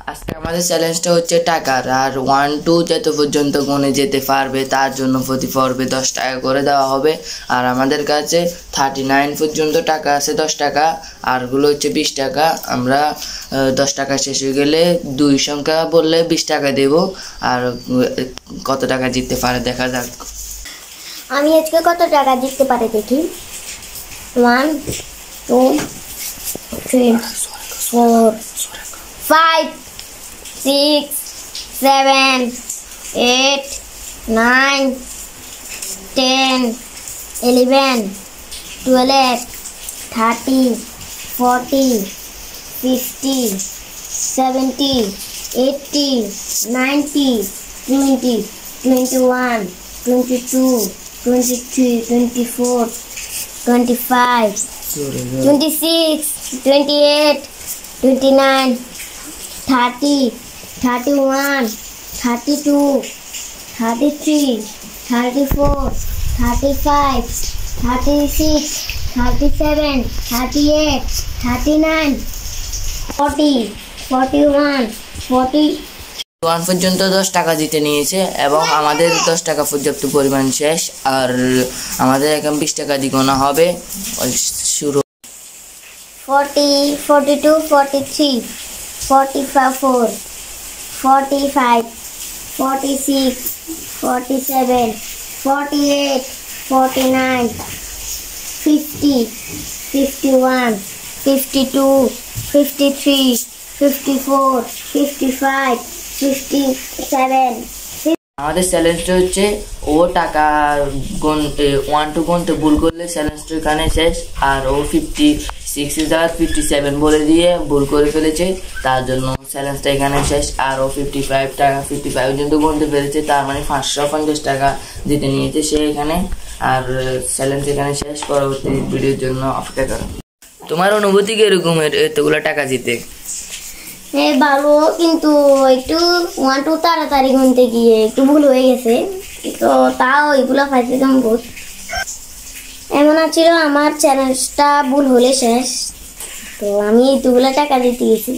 আজকে আমাদের চ্যালেঞ্জটা হচ্ছে টাকার, আর 1 2 যত পর্যন্ত গুনে যেতে পারবে তার জন্য প্রতি পর্বে 10 টাকা করে দেওয়া হবে। আর আমাদের কাছে 39 পর্যন্ত টাকা আছে 10 টাকা, আরগুলো হচ্ছে 20 টাকা। আমরা 10 টাকা শেষ হয়ে গেলে 2 সংখ্যা বললে 20 টাকা দেব। আর কত টাকা জিততে পারে দেখা যাক। আমি আজকে কত টাকা জিততে পারে দেখি। 1 2 3 4 5 6 7 8 9 10 11 12 13 14 15 17 18 19 20 21 22 23 24 25 26 28 29 30 31 32 33 34 35 36 37 38 39 40 41 1 পর্যন্ত 10 টাকা জিতে নিয়েছে এবং আমাদের 10 টাকা পর্যাপ্ত পরিমাণ শেষ। আর আমাদের এখন 20 টাকা দিয়ে গোনা হবে। শুরু 40 42 43 44 45 46 47 48 49 50 51 52 53 54 55 57। আমাদের চ্যালেঞ্জটা হচ্ছে ও টাকা 1 2 গুনতে ভুল করলে চ্যালেঞ্জটা এখানে শেষ। আর ও 56,57 বলে দিয়ে ভুল করে ফেলেছে, তার জন্য চ্যালেঞ্জটা এখানে শেষ। আর ও 55 টাকা 55 পর্যন্ত গুনতে পেরেছে, তার মানে 550 টাকা জিতে নিয়েছে সে এখানে। আর চ্যালেঞ্জ এখানে শেষ। পরবর্তী ভিডিওর জন্য অপেক্ষা করো। তোমার অনুভূতি কিরকম এতগুলো টাকা জিতে? ভালো, কিন্তু একটু 1 2 তাড়াতাড়ি গুনতে গিয়ে একটু ভুল হয়ে গেছে, তো তাও এগুলো পাইছিলাম বহুত। এমন ছিল আমার চ্যালেঞ্জটা ভুল হলে শেষ, তো আমি এইগুলো টাকা দিতে গেছি।